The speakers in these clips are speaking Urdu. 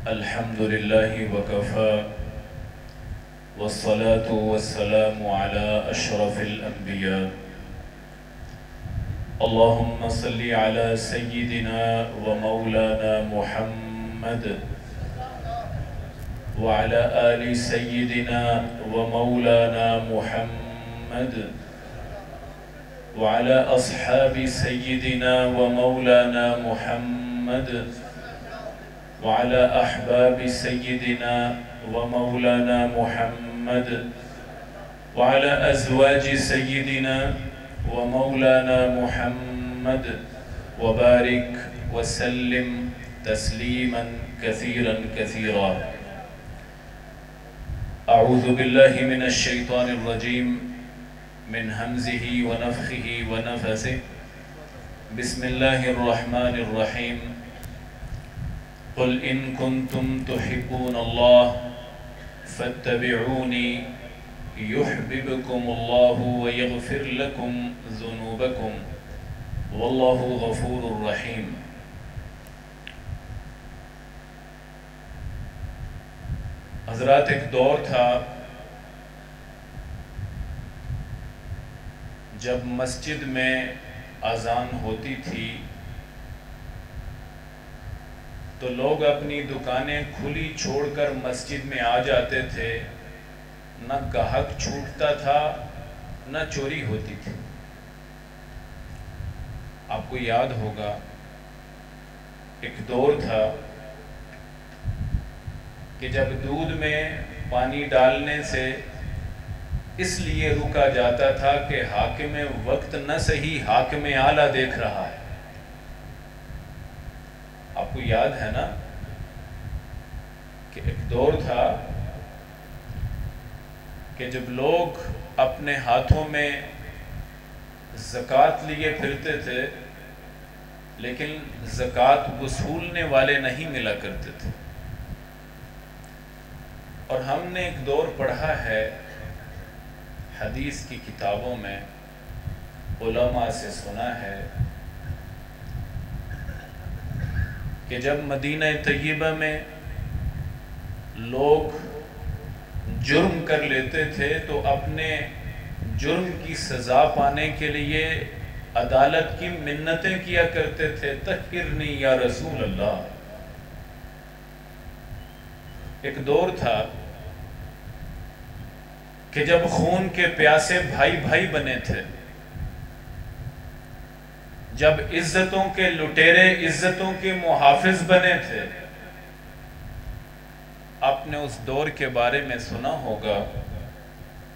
الحمد لله وكفى والصلاة والسلام على أشرف الأنبياء. اللهم صل على سيدنا ومولانا محمد وعلى آل سيدنا ومولانا محمد وعلى أصحاب سيدنا ومولانا محمد وعلى أحباب سيدنا ومولانا محمد وعلى أزواج سيدنا ومولانا محمد وبارك وسلم تسليما كثيرا كثيرا. أعوذ بالله من الشيطان الرجيم من همزه ونفخه ونفثه. بسم الله الرحمن الرحيم. قل إن كنتم تحبون الله فاتبعوني يحببكم الله ويغفر لكم ذنوبكم والله غفور رحيم. حضرات، ایک دور تھا جب مسجد میں اذان ہوتی تھی تو لوگ اپنی دکانیں کھلی چھوڑ کر مسجد میں آ جاتے تھے. نہ گاہک چھوٹتا تھا نہ چوری ہوتی تھی. آپ کو یاد ہوگا ایک دور تھا کہ جب دودھ میں پانی ڈالنے سے اس لیے رکا جاتا تھا کہ حاکم وقت نہ صحیح حاکم اعلیٰ دیکھ رہا ہے. آپ کو یاد ہے نا کہ ایک دور تھا کہ جب لوگ اپنے ہاتھوں میں زکوٰۃ لیے پھرتے تھے لیکن زکوٰۃ وصولنے والے نہیں ملا کرتے تھے. اور ہم نے ایک دور پڑھا ہے حدیث کی کتابوں میں، علماء سے سنا ہے کہ جب مدینہ طیبہ میں لوگ جرم کر لیتے تھے تو اپنے جرم کی سزا پانے کے لیے عدالت کی منتیں کیا کرتے تھے. طہرنی یا رسول اللہ. ایک دور تھا کہ جب خون کے پیاسے بھائی بھائی بنے تھے، جب عزتوں کے لٹیرے عزتوں کے محافظ بنے تھے. آپ نے اس دور کے بارے میں سنا ہوگا،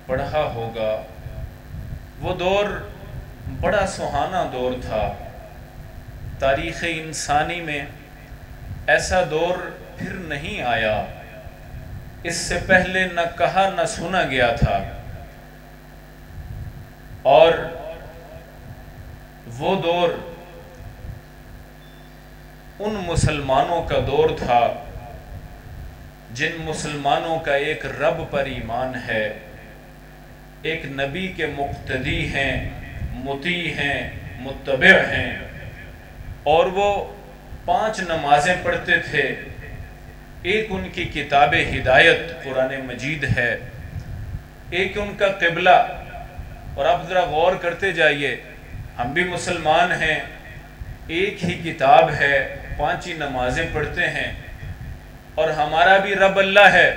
پڑھا ہوگا. وہ دور بڑا سہانا دور تھا. تاریخ انسانی میں ایسا دور پھر نہیں آیا. اس سے پہلے نہ کہا نہ سنا گیا تھا. اور وہ دور ان مسلمانوں کا دور تھا جن مسلمانوں کا ایک رب پر ایمان ہے، ایک نبی کے مقتدی ہیں، مطیع ہیں، متبع ہیں، اور وہ 5 نمازیں پڑھتے تھے. ایک ان کی کتاب ہدایت قرآن مجید ہے، ایک ان کا قبلہ. اور آپ ذرا غور کرتے جائیے، ہم بھی مسلمان ہیں، ایک ہی کتاب ہے، 5 ہی نمازیں پڑھتے ہیں، اور ہمارا بھی رب اللہ ہے.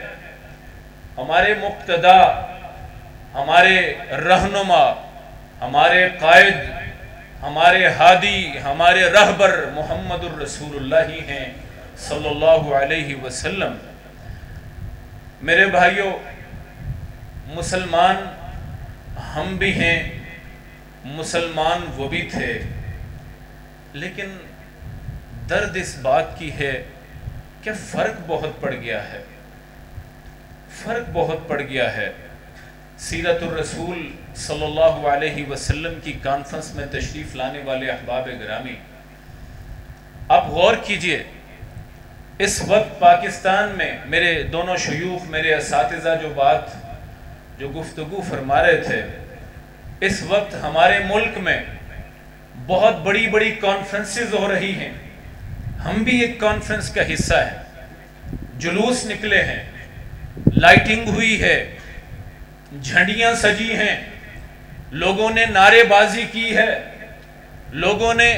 ہمارے مقتدا، ہمارے رہنما، ہمارے قائد، ہمارے ہادی، ہمارے رہبر محمد الرسول اللہ ہی ہیں صلی اللہ علیہ وسلم. میرے بھائیوں، مسلمان ہم بھی ہیں، مسلمان وہ بھی تھے، لیکن درد اس بات کی ہے کہ فرق بہت پڑ گیا ہے. فرق بہت پڑ گیا ہے. سیرت الرسول صلی اللہ علیہ وسلم کی کانفرنس میں تشریف لانے والے احباب گرامی، آپ غور کیجئے. اس وقت پاکستان میں میرے دونوں شیوخ، میرے اساتذہ جو گفتگو فرما رہے تھے، اس وقت ہمارے ملک میں بہت بڑی بڑی کانفرنسز ہو رہی ہیں. ہم بھی ایک کانفرنس کا حصہ ہیں. جلوس نکلے ہیں، لائٹنگ ہوئی ہے، جھنڈیاں سجی ہیں، لوگوں نے نعرے بازی کی ہے، لوگوں نے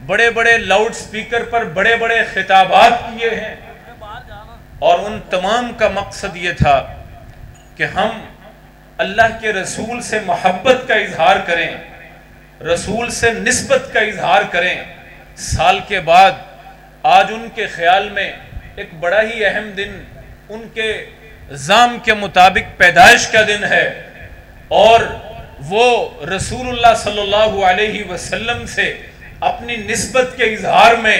بڑے بڑے لاؤڈ سپیکر پر بڑے بڑے خطابات کیے ہیں، اور ان تمام کا مقصد یہ تھا کہ ہم اللہ کے رسول سے محبت کا اظہار کریں، رسول سے نسبت کا اظہار کریں۔ سال کے بعد آج ان کے خیال میں ایک بڑا ہی اہم دن، ان کے نظام کے مطابق پیدائش کا دن ہے، اور وہ رسول اللہ صلی اللہ علیہ وسلم سے اپنی نسبت کے اظہار میں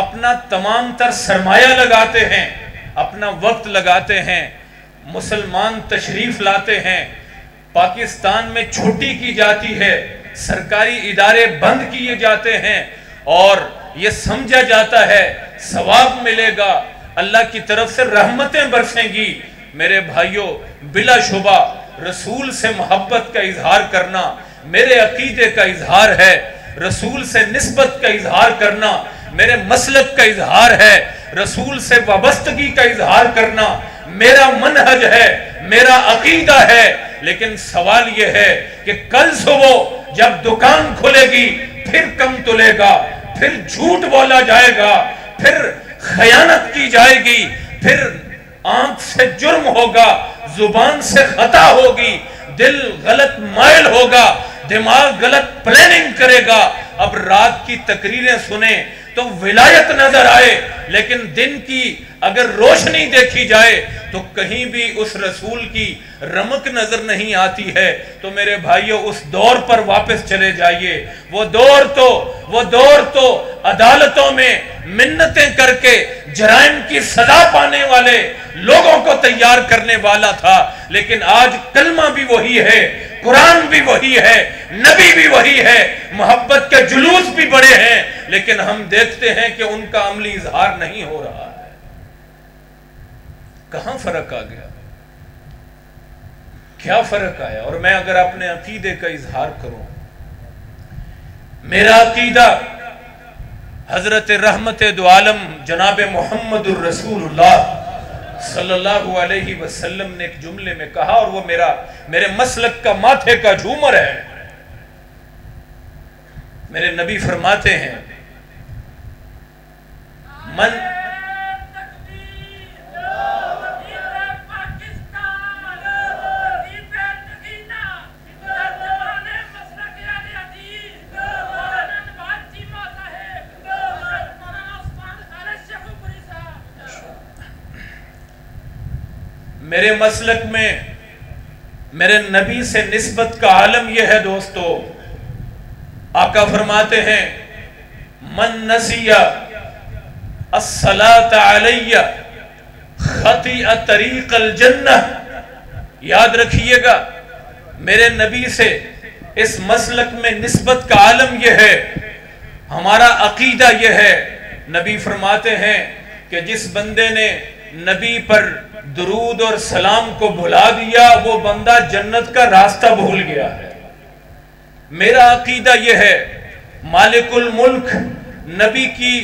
اپنا تمام تر سرمایہ لگاتے ہیں، اپنا وقت لگاتے ہیں۔ مسلمان تشریف لاتے ہیں، پاکستان میں چھٹی کی جاتی ہے، سرکاری ادارے بند کیے جاتے ہیں، اور یہ سمجھا جاتا ہے ثواب ملے گا، اللہ کی طرف سے رحمتیں برسیں گی۔ میرے بھائیوں، بلا شبہ رسول سے محبت کا اظہار کرنا میرے عقیدے کا اظہار ہے، رسول سے نسبت کا اظہار کرنا میرے مسلک کا اظہار ہے، رسول سے وابستگی کا اظہار کرنا میرا منہج ہے، میرا عقیدہ ہے۔ لیکن سوال یہ ہے کہ کل صبح جب دکان کھلے گی پھر کم تلے گا، پھر جھوٹ بولا جائے گا، پھر خیانت کی جائے گی، پھر آنکھ سے جرم ہوگا، زبان سے خطا ہوگی، دل غلط مائل ہوگا، دماغ غلط پلاننگ کرے گا۔ اب رات کی تقریریں سنیں تو ولایت نظر آئے، لیکن دن کی اگر روشنی دیکھی جائے تو کہیں بھی اس رسول کی رمق نظر نہیں آتی ہے۔ تو میرے بھائیوں، اس دور پر واپس چلے جائیے۔ وہ دور تو عدالتوں میں منتیں کر کے جرائم کی سزا پانے والے لوگوں کو تیار کرنے والا تھا، لیکن آج کلمہ بھی وہی ہے، قرآن بھی وہی ہے، نبی بھی وہی ہے، محبت کے جلوس بھی بڑے ہیں، لیکن ہم دیکھتے ہیں کہ ان کا عملی اظہار نہیں ہو رہا ہے۔ کہاں فرق آ گیا؟ کیا فرق آیا؟ اور میں اگر اپنے عقیدے کا اظہار کروں، میرا عقیدہ حضرت رحمت دو عالم جناب محمد الرسول اللہ صلی اللہ علیہ وسلم نے ایک جملے میں کہا، اور وہ میرے مسلک کا ماتھے کا جھومر ہے۔ میرے نبی فرماتے ہیں، من میرے مسلک میں میرے نبی سے نسبت کا عالم یہ ہے دوستو، آقا فرماتے ہیں، من نسی الصلاۃ علی خطی طریق الجنہ۔ یاد رکھیے گا، میرے نبی سے اس مسلک میں نسبت کا عالم یہ ہے، ہمارا عقیدہ یہ ہے۔ نبی فرماتے ہیں کہ جس بندے نے نبی پر درود اور سلام کو بھلا دیا، وہ بندہ جنت کا راستہ بھول گیا ہے۔ میرا عقیدہ یہ ہے، مالک الملک نبی کی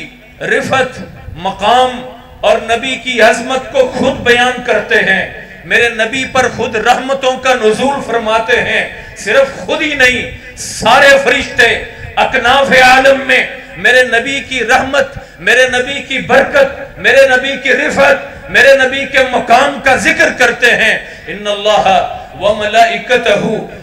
رفعت مقام اور نبی کی عظمت کو خود بیان کرتے ہیں۔ میرے نبی پر خود رحمتوں کا نزول فرماتے ہیں، صرف خود ہی نہیں، سارے فرشتے اکناف عالم میں میرے نبی کی رحمت، میرے نبی کی برکت، میرے نبی کی رفعت، میرے نبی کے مقام کا ذکر کرتے ہیں۔ ان اللہ وملائکتہ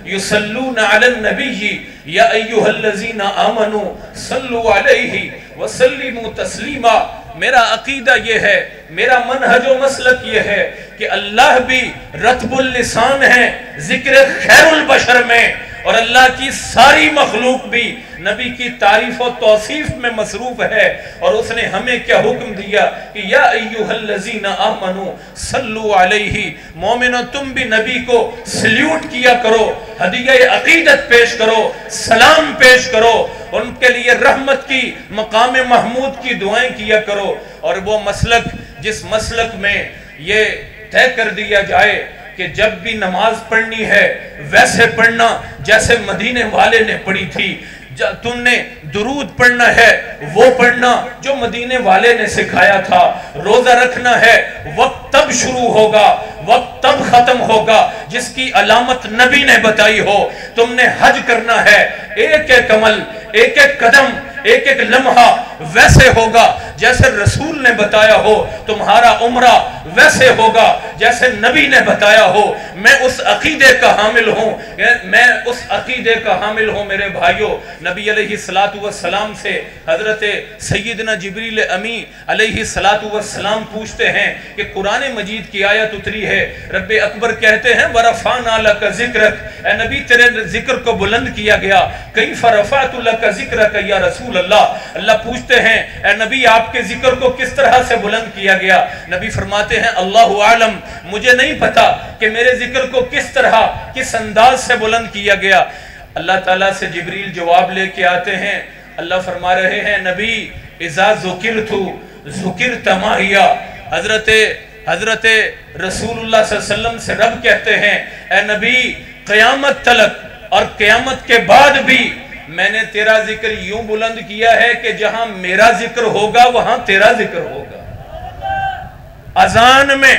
یصلون علی النبی یا ایھا الذین آمنوا صلوا علیہ وسلموا تسلیما۔ میرا عقیدہ یہ ہے، میرا منہج و مسلک یہ ہے کہ اللہ بھی رطب اللسان ہے ذکر خیر البشر میں، اور اللہ کی ساری مخلوق بھی نبی کی تعریف و توصیف میں مصروف ہے۔ اور اس نے ہمیں کیا حکم دیا کہ یا ایھا الذین آمنوا صلوا علیہ، مومنو تم بھی نبی کو سلیوٹ کیا کرو، ہدیہ عقیدت پیش کرو، سلام پیش کرو، ان کے لیے رحمت کی مقام محمود کی دعائیں کیا کرو۔ اور وہ مسلک، جس مسلک میں یہ طے کر دیا جائے کہ جب بھی نماز پڑھنی ہے ویسے پڑھنا جیسے مدینے والے نے پڑھی تھی، تم نے درود پڑھنا ہے وہ پڑھنا جو مدینے والے نے سکھایا تھا، روزہ رکھنا ہے وقت تب شروع ہوگا وقت تب ختم ہوگا جس کی علامت نبی نے بتائی ہو، تم نے حج کرنا ہے ایک ایک عمل ایک ایک قدم ایک ایک لمحہ ویسے ہوگا جیسے رسول نے بتایا ہو، تمہارا عمرہ ویسے ہوگا جیسے نبی نے بتایا ہو۔ میں اس عقیدے کا حامل ہوں میرے بھائیوں۔ نبی علیہ السلام سے حضرت سیدنا جبریل امی علیہ السلام پوچھتے ہیں کہ قرآن مجید کی آیت اتری ہے، رب اکبر کہتے ہیں وَرَفَعْنَا لَكَ ذِكْرَكَ، اے نبی تیرے ذکر کو بلند کیا گیا، کیف رفعت لک ذکرک یا رسول اللہ۔ اللہ پوچھتے ہیں اے نبی آپ کے ذکر کو کس طرح سے بلند کیا گیا؟ نبی فرماتے ہیں اللہ عالم، مجھے نہیں پتا کہ میرے ذکر کو کس طرح کس انداز سے بلند کیا گیا۔ اللہ تعالیٰ سے جبریل جواب لے کے آتے ہیں، اللہ فرما رہے ہیں نبی اذا ذکرت ذکرت معیا۔ حضرت رسول اللہ صلی اللہ علیہ وسلم سے رب کہتے ہیں اے نبی قیامت تلک اور قیامت کے بعد بھی میں نے تیرا ذکر یوں بلند کیا ہے کہ جہاں میرا ذکر ہوگا وہاں تیرا ذکر ہوگا۔ اذان میں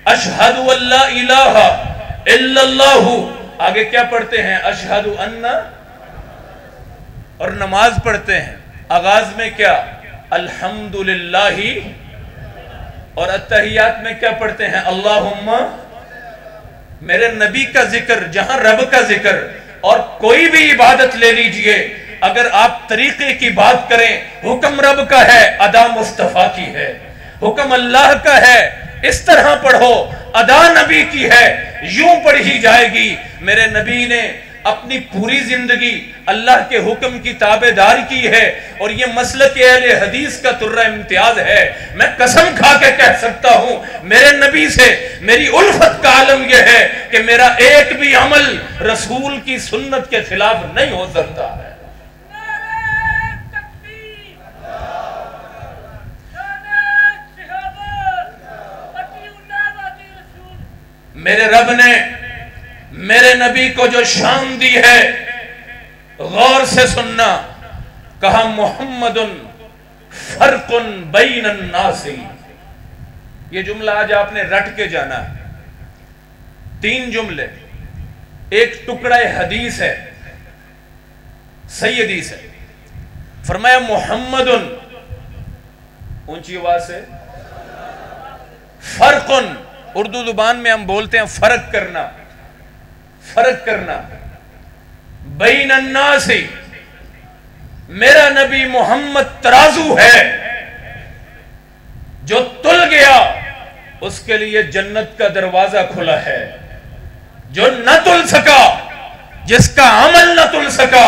اشہد اللہ الہ الا اللہ، آگے کیا پڑھتے ہیں اشہد ان، اور نماز پڑھتے ہیں آغاز میں کیا الحمدللہ، اور اتحیات میں کیا پڑھتے ہیں اللہم۔ میرے نبی کا ذکر جہاں رب کا ذکر، اور کوئی بھی عبادت لے لیجئے اگر آپ طریقے کی بات کریں، حکم رب کا ہے ادا مصطفیٰ کی ہے، حکم اللہ کا ہے اس طرح پڑھو، ادا نبی کی ہے یوں پڑھی جائے گی۔ میرے نبی نے اپنی پوری زندگی اللہ کے حکم کی تابعدار کی ہے، اور یہ مسلک اہل حدیث کا ترہ امتیاز ہے۔ میں قسم کھا کے کہہ سکتا ہوں میرے نبی سے میری الفت کا عالم یہ ہے کہ میرا ایک بھی عمل رسول کی سنت کے خلاف نہیں ہو سکتا ہے۔ میرے رب نے میرے نبی کو جو شان دی ہے غور سے سننا، کہا محمد فرق بین الناس۔ یہ جملہ آج آپ نے رٹ کے جانا ہے، 3 جملے، ایک ٹکڑا حدیث ہے، صحیح حدیث ہے۔ فرمایا محمد، اونچی آواز سے، فرق، اردو زبان میں ہم بولتے ہیں فرق کرنا، فرق کرنا، بین الناس، میرا نبی محمد ترازو ہے، جو تل گیا اس کے لیے جنت کا دروازہ کھلا ہے، جو نہ تل سکا، جس کا عمل نہ تل سکا،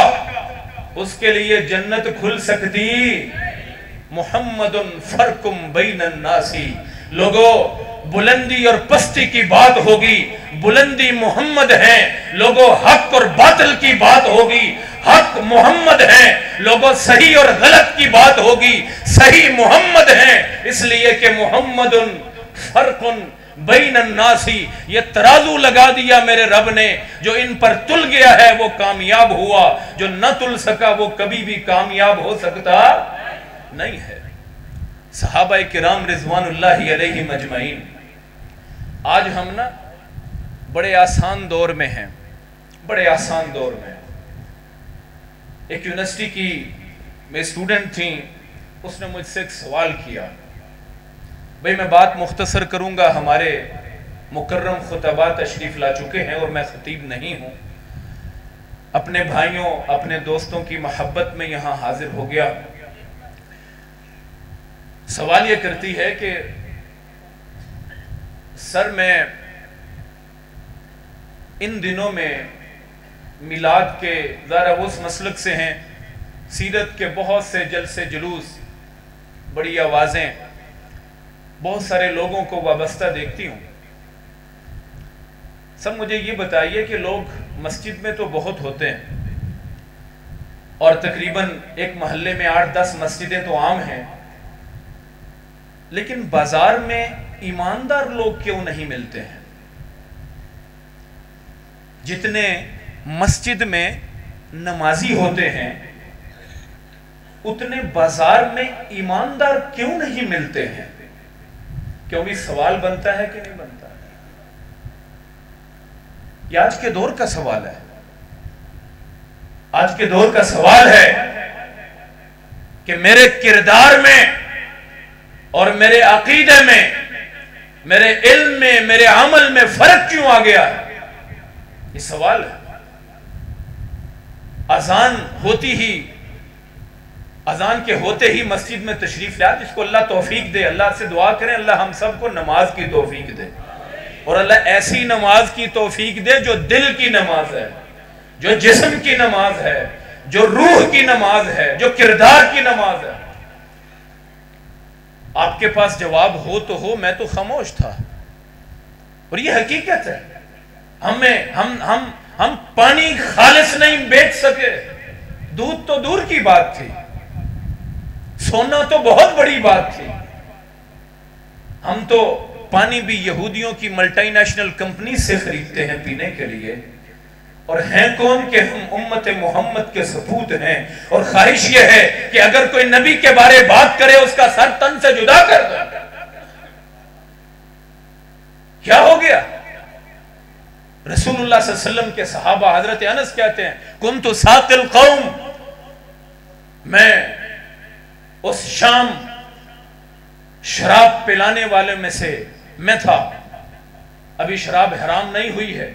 اس کے لیے جنت کھل سکتی۔ محمد فرق بین الناس۔ لوگوں بلندی اور پستی کی بات ہوگی، بلندی محمد ہیں، لوگوں حق اور باطل کی بات ہوگی، حق محمد ہیں، لوگوں صحیح اور غلط کی بات ہوگی، صحیح محمد ہیں، اس لیے کہ محمد فرق بین الناس۔ یہ ترازو لگا دیا میرے رب نے، جو ان پر تل گیا ہے وہ کامیاب ہوا، جو نہ تل سکا وہ کبھی بھی کامیاب ہو سکتا نہیں ہے۔ صحابہ کرام رضوان اللہ علیہم اجمعین، آج ہم نا بڑے آسان دور میں ہیں، بڑے آسان دور میں۔ ایک یونیورسٹی کی میں اسٹوڈنٹ تھیں، اس نے مجھ سے ایک سوال کیا، بھئی میں بات مختصر کروں گا، ہمارے مکرم خطباء تشریف لا چکے ہیں اور میں خطیب نہیں ہوں، اپنے بھائیوں اپنے دوستوں کی محبت میں یہاں حاضر ہو گیا۔ سوال یہ کرتی ہے کہ سر میں ان دنوں میں میلاد کے ذرا اس مسلک سے ہیں، سیرت کے بہت سے جلسے جلوس، بڑی آوازیں، بہت سارے لوگوں کو وابستہ دیکھتی ہوں۔ سب مجھے یہ بتائیے کہ لوگ مسجد میں تو بہت ہوتے ہیں، اور تقریباً ایک محلے میں 8-10 مسجدیں تو عام ہیں، لیکن بازار میں ایماندار لوگ کیوں نہیں ملتے ہیں؟ جتنے مسجد میں نمازی ہوتے ہیں اتنے بازار میں ایماندار کیوں نہیں ملتے ہیں؟ کیوں بھی سوال بنتا ہے کہ نہیں بنتا؟ یہ آج کے دور کا سوال ہے. آج کے دور کا سوال ہے کہ میرے کردار میں اور میرے عقیدے میں، میرے علم میں، میرے عمل میں فرق کیوں آ گیا ہے؟ یہ سوال ہے. اذان کے ہوتے ہی مسجد میں تشریف لائے، جس کو اللہ توفیق دے. اللہ سے دعا کریں اللہ ہم سب کو نماز کی توفیق دے، اور اللہ ایسی نماز کی توفیق دے جو دل کی نماز ہے، جو جسم کی نماز ہے، جو روح کی نماز ہے، جو کردار کی نماز ہے. آپ کے پاس جواب ہو تو ہو، میں تو خاموش تھا. اور یہ حقیقت ہے. ہم پانی خالص نہیں بیچ سکے. دودھ تو دور کی بات تھی، سونا تو بہت بڑی بات تھی. ہم تو پانی بھی یہودیوں کی ملٹی نیشنل کمپنی سے خریدتے ہیں پینے کے لیے، اور ہیں کون کہ ہم امت محمد کے سپوت ہیں. اور خواہش یہ ہے کہ اگر کوئی نبی کے بارے بات کرے اس کا سر تن سے جدا کر دو. کیا ہو گیا؟ رسول اللہ صلی اللہ علیہ وسلم کے صحابہ حضرت انس کہتے ہیں کنت ساقی القوم، میں اس شام شراب پلانے والے میں سے میں تھا. ابھی شراب حرام نہیں ہوئی ہے،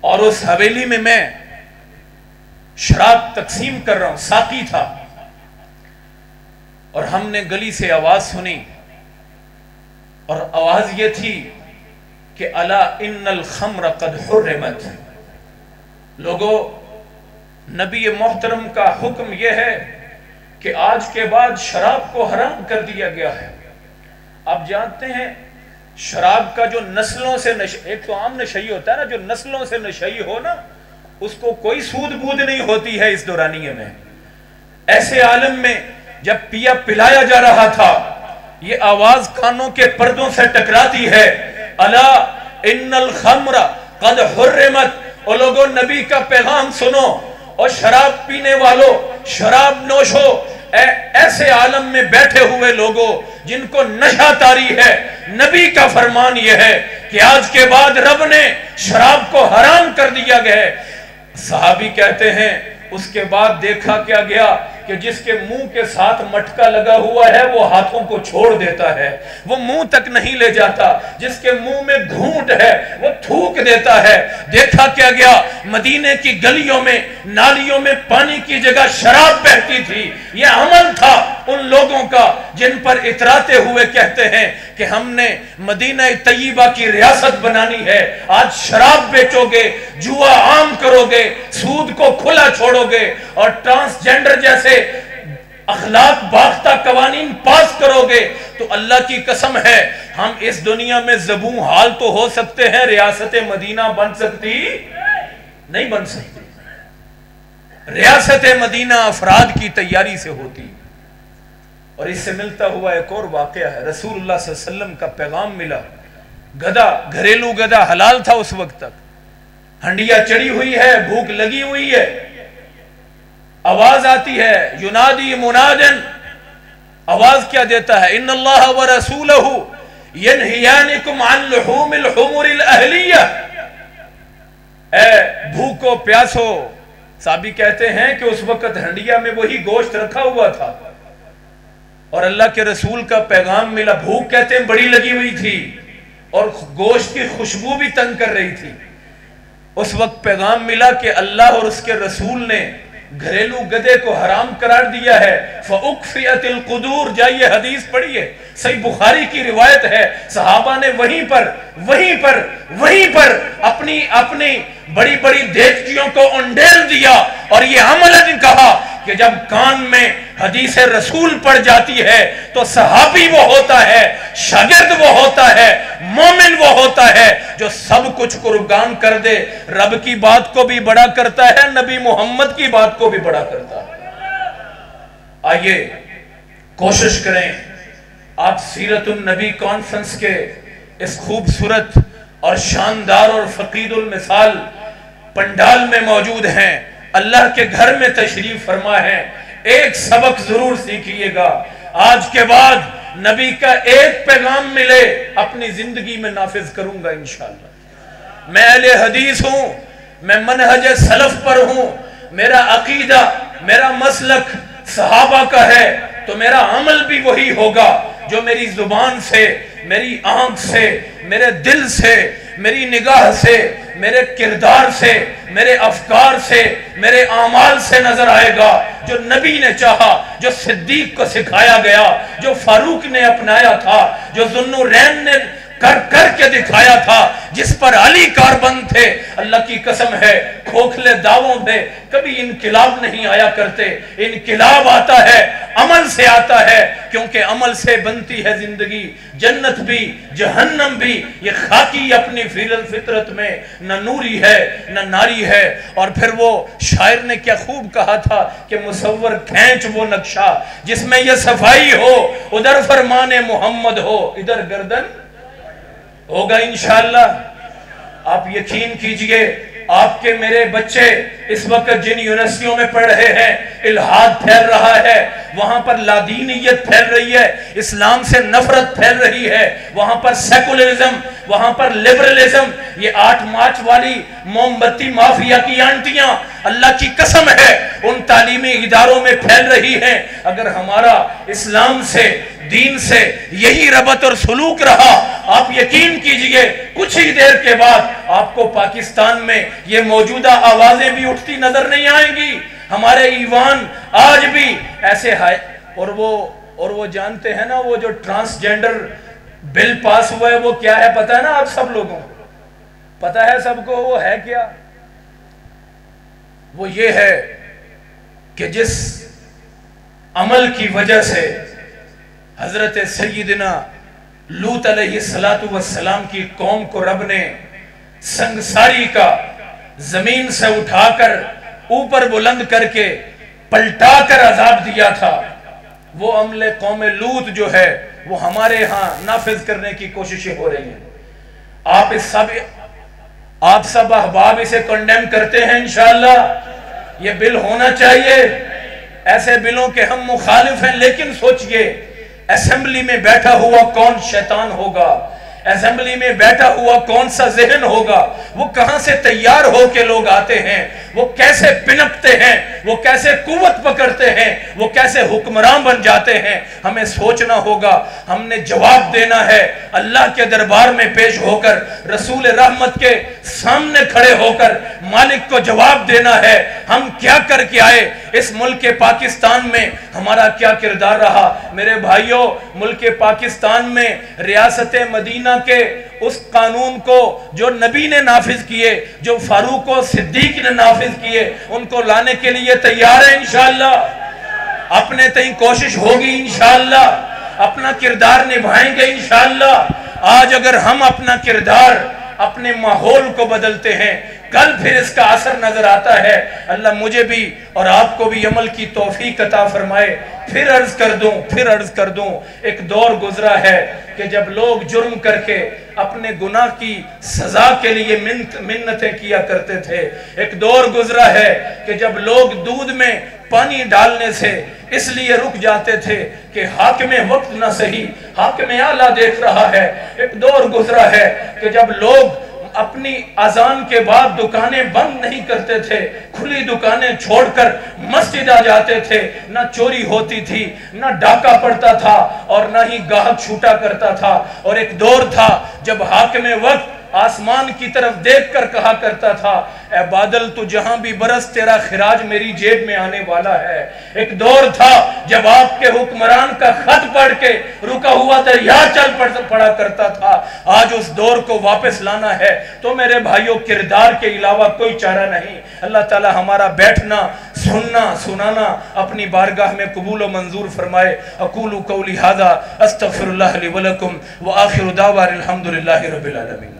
اور اس حویلی میں شراب تقسیم کر رہا ہوں، ساقی تھا. اور ہم نے گلی سے آواز سنی، اور آواز یہ تھی کہ الا ان الخمر قد حرمت. لوگوں، نبی محترم کا حکم یہ ہے کہ آج کے بعد شراب کو حرام کر دیا گیا ہے. آپ جانتے ہیں شراب کا جو نسلوں سے ایک تو عام نشئی ہوتا ہے نا، جو نسلوں سے نشئی ہو نا، اس کو کوئی سود بود نہیں ہوتی ہے اس دورانیے میں. ایسے عالم میں جب پیا پلایا جا رہا تھا، یہ آواز کانوں کے پردوں سے ٹکراتی ہے، الا ان الخمر قد حرمت. اور لوگوں، نبی کا پیغام سنو. اور شراب پینے والوں، شراب نوشو، ایسے عالم میں بیٹھے ہوئے لوگوں جن کو نشہ طاری ہے، نبی کا فرمان یہ ہے کہ آج کے بعد رب نے شراب کو حرام کر دیا گیا ہے. صحابی کہتے ہیں اس کے بعد دیکھا کیا گیا کہ جس کے منہ کے ساتھ مٹکا لگا ہوا ہے وہ ہاتھوں کو چھوڑ دیتا ہے، وہ منہ تک نہیں لے جاتا. جس کے منہ میں گھونٹ ہے وہ تھوک دیتا ہے. دیکھا کیا گیا، مدینے کی گلیوں میں، نالیوں میں پانی کی جگہ شراب بہتی تھی. یہ عمل تھا ان لوگوں کا جن پر اتراتے ہوئے کہتے ہیں کہ ہم نے مدینہ طیبہ کی ریاست بنانی ہے. آج شراب بیچو گے، جوا عام کرو گے، سود کو کھلا چھوڑو گے، اور ٹرانسجینڈر جیسے اخلاق باختہ قوانین پاس کرو گے، تو اللہ کی قسم ہے ہم اس دنیا میں زبوں حال تو ہو سکتے ہیں، ریاست مدینہ بن سکتی نہیں بن سکتی. ریاست مدینہ افراد کی تیاری سے ہوتی. اور اس سے ملتا ہوا ایک اور واقعہ ہے. رسول اللہ صلی اللہ علیہ وسلم کا پیغام ملا. گدھا، گھریلو گدھا حلال تھا اس وقت تک. ہنڈیا چڑھی ہوئی ہے، بھوک لگی ہوئی ہے، آواز آتی ہے، ینادی منادن. آواز کیا دیتا ہے؟ ان اللہ ورسولہ ینہیانکم عن لحوم الحمر الاہلیہ. اے بھوکو پیاسو. صحابی کہتے ہیں کہ اس وقت ہنڈیا میں وہی گوشت رکھا ہوا تھا، اور اللہ کے رسول کا پیغام ملا. بھوک کہتے ہیں بڑی لگی ہوئی تھی، اور گوشت کی خوشبو بھی تنگ کر رہی تھی. اس وقت پیغام ملا کہ اللہ اور اس کے رسول نے گھریلو گدے کو حرام قرار دیا ہے. فَأُقْفِئَتِ الْقُدُورِ. جائیے حدیث پڑھیے، صحیح بخاری کی روایت ہے. صحابہ نے وہیں پر اپنی بڑی بڑی دیگچیوں کو انڈیل دیا، اور یہ عملاً کہا کہ جب کان میں حدیث رسول پڑ جاتی ہے تو صحابی وہ ہوتا ہے، شاگرد وہ ہوتا ہے، مومن وہ ہوتا ہے جو سب کچھ قربان کر دے. رب کی بات کو بھی بڑا کرتا ہے، نبی محمد کی بات کو بھی بڑا کرتا ہے. آئیے کوشش کریں آپ سیرت النبی کانفرنس کے اس خوبصورت اور شاندار اور فقید المثال پنڈال میں موجود ہیں. اللہ کے گھر میں تشریف فرما ہے، ایک سبق ضرور سیکھیے گا، آج کے بعد نبی کا ایک پیغام ملے اپنی زندگی میں نافذ کروں گا انشاءاللہ۔ میں اہل حدیث ہوں، میں منہج سلف پر ہوں، میرا عقیدہ، میرا مسلک صحابہ کا ہے، تو میرا عمل بھی وہی ہوگا جو میری زبان سے، میری آنکھ سے، میرے دل سے، میری نگاہ سے، میرے کردار سے، میرے افکار سے، میرے اعمال سے نظر آئے گا، جو نبی نے چاہا، جو صدیق کو سکھایا گیا، جو فاروق نے اپنایا تھا، جو ذوالنورین نے کر کے دکھایا تھا، جس پر علی کاربند تھے۔ اللہ کی قسم ہے کھوکھلے دعووں میں کبھی انقلاب نہیں آیا کرتے، انقلاب آتا ہے عمل سے آتا ہے، کیونکہ عمل سے بنتی ہے زندگی، جنت بھی جہنم بھی۔ یہ خاکی اپنی فطرت میں نہ نوری ہے نہ ناری ہے۔ اور پھر وہ شاعر نے کیا خوب کہا تھا کہ مصور کھینچ وہ نقشہ جس میں یہ صفائی ہو، ادھر فرمان محمد ہو، ادھر گردن ہوگا انشاءاللہ۔ آپ یقین کیجئے، آپ کے میرے بچے اس وقت جن یونیورسٹیوں میں پڑھ رہے ہیں، الہاد پھیل رہا ہے، وہاں پر لادینیت پھیل رہی ہے، اسلام سے نفرت پھیل رہی ہے، وہاں پر سیکولرزم، وہاں پر لبرلزم، یہ 8 مارچ والی موم بتی مافیا کی آنٹیاں اللہ کی قسم ہے ان تعلیمی اداروں میں پھیل رہی ہیں۔ اگر ہمارا اسلام سے، دین سے یہی ربط اور سلوک رہا، آپ یقین کیجئے کچھ ہی دیر کے بعد آپ کو پاکستان میں یہ موجودہ آوازیں بھی اٹھتی نظر نہیں آئیں گی۔ ہمارے ایوان آج بھی ایسے ہے، اور وہ جانتے ہیں نا، وہ جو ٹرانسجینڈر بل پاس ہوا ہے وہ کیا ہے پتہ ہے نا آپ سب لوگوں کو؟ پتہ ہے سب کو وہ ہے کیا؟ وہ یہ ہے کہ جس عمل کی وجہ سے حضرت سیدنا لوط علیہ السلام کی قوم کو رب نے سنگساری کا زمین سے اٹھا کر اوپر بلند کر کے پلٹا کر عذاب دیا تھا، وہ عمل قوم لوط جو ہے وہ ہمارے ہاں نافذ کرنے کی کوششیں ہو رہی ہیں۔ آپ سب احباب اسے کنڈیم کرتے ہیں انشاءاللہ۔ یہ بل ہونا چاہیے، ایسے بلوں کے ہم مخالف ہیں، لیکن سوچئے اسمبلی میں بیٹھا ہوا کون شیطان ہوگا، اسمبلی میں بیٹھا ہوا کون سا ذہن ہوگا، وہ کہاں سے تیار ہو کے لوگ آتے ہیں، وہ کیسے پنپتے ہیں، وہ کیسے قوت پکڑتے ہیں، وہ کیسے حکمران بن جاتے ہیں۔ ہمیں سوچنا ہوگا، ہم نے جواب دینا ہے اللہ کے دربار میں پیش ہو کر، رسول رحمت کے سامنے کھڑے ہو کر مالک کو جواب دینا ہے ہم کیا کر کے آئے، اس ملک پاکستان میں ہمارا کیا کردار رہا۔ میرے بھائیوں، ملک پاکستان میں ریاست مدینہ کے اس قانون کو جو نبی نے نافذ کیے، جو فاروق و صدیق نے نافذ کیے، ان کو لانے کے لیے تیار ہے انشاءاللہ۔ اپنے تئیں کوشش ہوگی انشاءاللہ، اپنا کردار نبھائیں گے انشاءاللہ۔ آج اگر ہم اپنا کردار، اپنے ماحول کو بدلتے ہیں، کل پھر اس کا اثر نظر آتا ہے۔ اللہ مجھے بھی اور آپ کو بھی عمل کی توفیق عطا فرمائے۔ پھر عرض کر دوں، ایک دور گزرا ہے کہ جب لوگ جرم کر کے اپنے گناہ کی سزا کے لیے منتیں کیا کرتے تھے۔ ایک دور گزرا ہے کہ جب لوگ دودھ میں پانی ڈالنے سے اس لیے رک جاتے تھے کہ حاکم وقت نہ صحیح، حاکم اعلیٰ دیکھ رہا ہے۔ ایک دور گزرا ہے کہ جب لوگ اپنی اذان کے بعد دکانیں بند نہیں کرتے تھے، کھلی دکانیں چھوڑ کر مسجد آ جاتے تھے، نہ چوری ہوتی تھی، نہ ڈاکہ پڑتا تھا، اور نہ ہی گاہک چھوٹا کرتا تھا۔ اور ایک دور تھا جب حاکم وقت آسمان کی طرف دیکھ کر کہا کرتا تھا، اے بادل تو جہاں بھی برس تیرا خراج میری جیب میں آنے والا ہے۔ ایک دور تھا جب آپ کے حکمران کا خط پڑھ کے رکا ہوا دریا چل پڑا کرتا تھا۔ آج اس دور کو واپس لانا ہے تو میرے بھائیوں کردار کے علاوہ کوئی چارہ نہیں۔ اللہ تعالی ہمارا بیٹھنا، سننا، سنانا اپنی بارگاہ میں قبول و منظور فرمائے۔ اقول قولی ھذا استغفر اللہ لی ولکم وآخر دعوانا الحمدللہ رب العالمین۔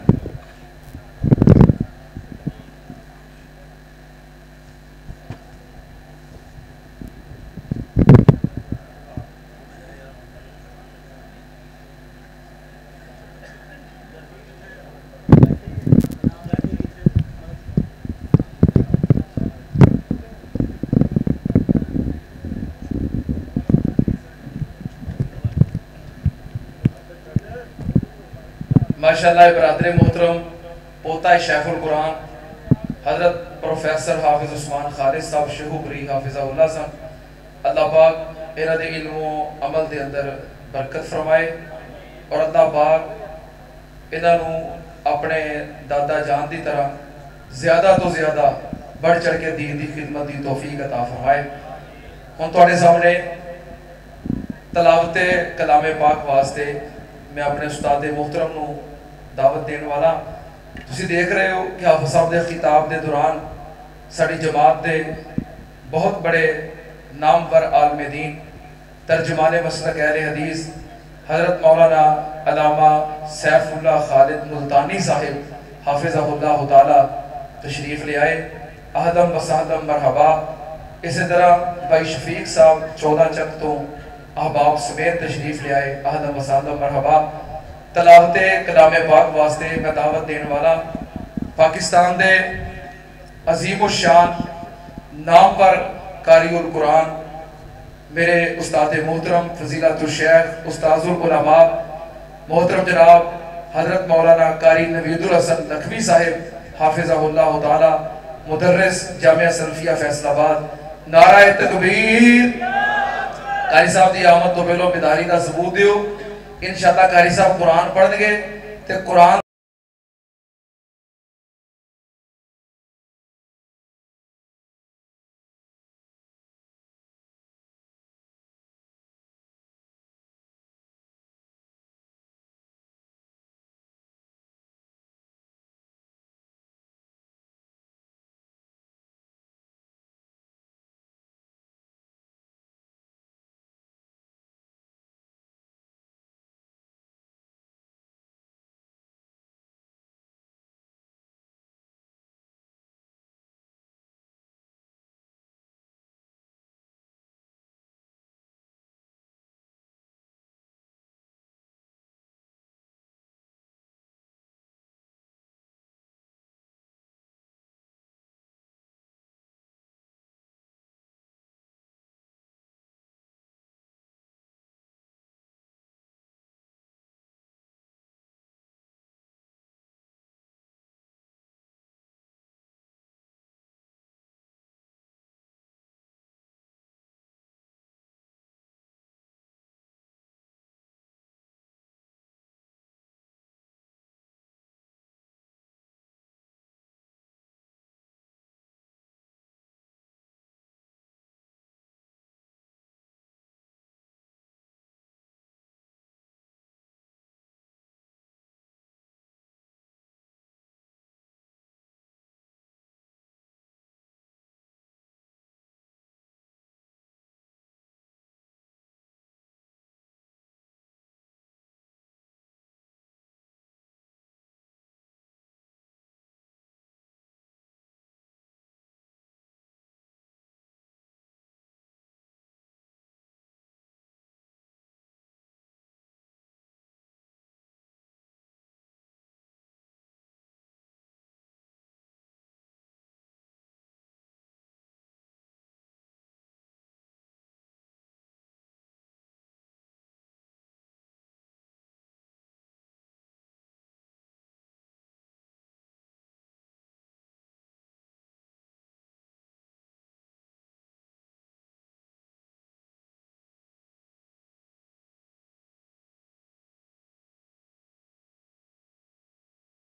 ماشاءاللہ برادر محترم پوتا شیخ القرآن حضرت پروفیسر حافظ عثمان خالد صاحب شہوبری حافظہ اللہ صاحب، اللہ پاک انہاں دے علم و عمل دے اندر برکت فرمائے اور اللہ پاک انہاں نو اپنے دادا جان دی طرح زیادہ تو زیادہ بڑھ چڑھ کے دین دی خدمت دی توفیق عطا فرمائے۔ ہن تواڈے سامنے تلاوت کلام پاک واسطے میں اپنے استاد محترم نو دعوت دین والا۔ تسی دیکھ رہے ہو کہ حافظ صاحب دے خطاب دے دوران ساری جماعت دے بہت بڑے نامور عالم دین ترجمان مسلک اہل حدیث حضرت مولانا علامہ سیف اللہ خالد ملتانی صاحب حافظہ اللہ تعالی تشریف لے آئے۔ اہدم و سہدم مرحبا۔ اسی طرح بھائی شفیق صاحب 14 چک تو احباب سمیت تشریف لے آئے۔ اہدم و سہدم مرحبا۔ تلاوت کلام پاک واسطے میں دعوت دین والا پاکستان دے عظیم الشان نامور قاری القرآن میرے استاد محترم فضیلت الشیخ استاذ العلماء محترم جناب حضرت مولانا قاری نوید الحسن نقوی صاحب حافظہ اللہ تعالی مدرس جامعہ سلفیہ فیصل آباد۔ نعرہ تکبیر۔ قاری صاحب دی آمد تو پہلو بیداری دا ثبوت دیو۔ انشاءاللہ قاری صاحب قرآن پڑھ گے تے قرآن